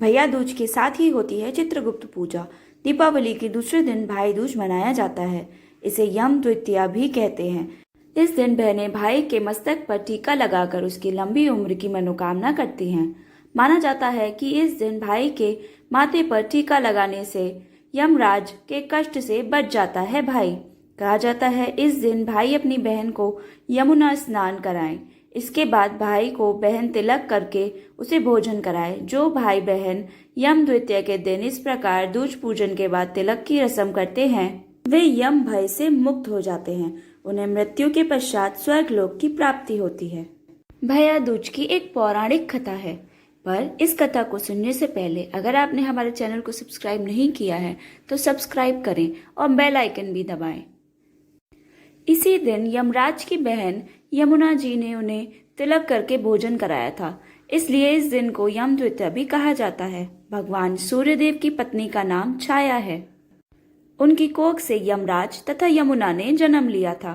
भैया दूज के साथ ही होती है चित्रगुप्त पूजा। दीपावली के दूसरे दिन भाई दूज मनाया जाता है। इसे यम द्वितीया भी कहते हैं। इस दिन बहनें भाई के मस्तक पर टीका लगाकर उसकी लंबी उम्र की मनोकामना करती हैं। माना जाता है कि इस दिन भाई के माथे पर टीका लगाने से यमराज के कष्ट से बच जाता है भाई। कहा जाता है इस दिन भाई अपनी बहन को यमुना स्नान कराएं। इसके बाद भाई को बहन तिलक करके उसे भोजन कराए। जो भाई बहन यम द्वितीया के दिन इस प्रकार दूज पूजन के बाद तिलक की रस्म करते हैं वे यम भय से मुक्त हो जाते हैं। उन्हें मृत्यु के पश्चात स्वर्ग लोक की प्राप्ति होती है। भैया दूज की एक पौराणिक कथा है, पर इस कथा को सुनने से पहले अगर आपने हमारे चैनल को सब्सक्राइब नहीं किया है तो सब्सक्राइब करें और बेल आइकन भी दबाएं। इसी दिन यमराज की बहन यमुना जी ने उन्हें तिलक करके भोजन कराया था, इसलिए इस दिन को यम द्वितीया भी कहा जाता है। भगवान सूर्यदेव की पत्नी का नाम छाया है। उनकी कोख से यमराज तथा यमुना ने जन्म लिया था।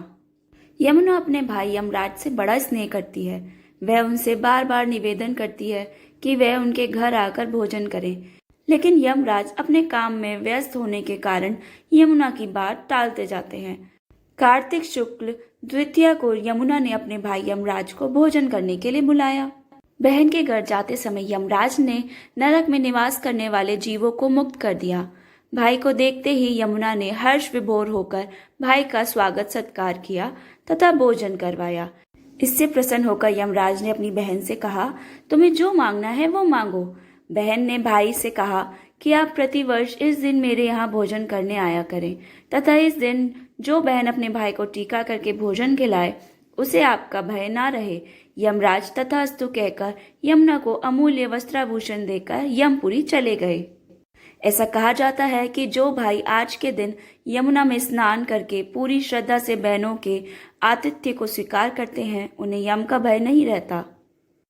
यमुना अपने भाई यमराज से बड़ा स्नेह करती है। वह उनसे बार बार निवेदन करती है कि वह उनके घर आकर भोजन करें, लेकिन यमराज अपने काम में व्यस्त होने के कारण यमुना की बात टालते जाते हैं। कार्तिक शुक्ल द्वितीया को यमुना ने अपने भाई यमराज को भोजन करने के लिए बुलाया। बहन के घर जाते समय यमराज ने नरक में निवास करने वाले जीवों को मुक्त कर दिया। भाई को देखते ही यमुना ने हर्ष विभोर होकर भाई का स्वागत सत्कार किया तथा भोजन करवाया। इससे प्रसन्न होकर यमराज ने अपनी बहन से कहा, तुम्हें जो मांगना है वो मांगो। बहन ने भाई से कहा कि आप प्रतिवर्ष इस दिन मेरे यहाँ भोजन करने आया करें तथा इस दिन जो बहन अपने भाई को टीका करके भोजन खिलाए उसे आपका भय ना रहे। यमराज तथास्तु कहकर यमुना को अमूल्य वस्त्राभूषण देकर यमपुरी चले गए। ऐसा कहा जाता है कि जो भाई आज के दिन यमुना में स्नान करके पूरी श्रद्धा से बहनों के आतिथ्य को स्वीकार करते हैं उन्हें यम का भय नहीं रहता।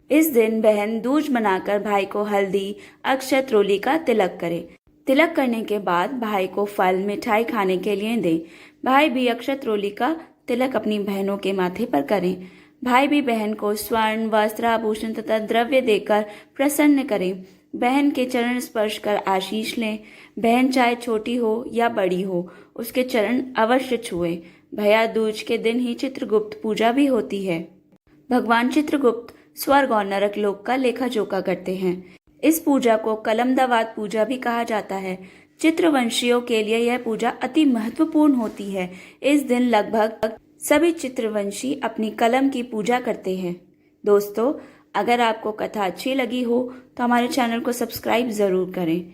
इस दिन बहन दूज मनाकर भाई को हल्दी अक्षत रोली का तिलक करे। तिलक करने के बाद भाई को फल मिठाई खाने के लिए दें। भाई भी अक्षत रोली का तिलक अपनी बहनों के माथे पर करें। भाई भी बहन को स्वर्ण वस्त्र आभूषण तथा द्रव्य देकर प्रसन्न करें। बहन के चरण स्पर्श कर आशीष लें। बहन चाहे छोटी हो या बड़ी हो उसके चरण अवश्य छुएं। भैया दूज के दिन ही चित्रगुप्त पूजा भी होती है। भगवान चित्रगुप्त स्वर्ग और नरक लोक का लेखा जोखा करते हैं। इस पूजा को कलमदावाद पूजा भी कहा जाता है। चित्रवंशियों के लिए यह पूजा अति महत्वपूर्ण होती है। इस दिन लगभग सभी चित्रवंशी अपनी कलम की पूजा करते हैं। दोस्तों, अगर आपको कथा अच्छी लगी हो तो हमारे चैनल को सब्सक्राइब जरूर करें।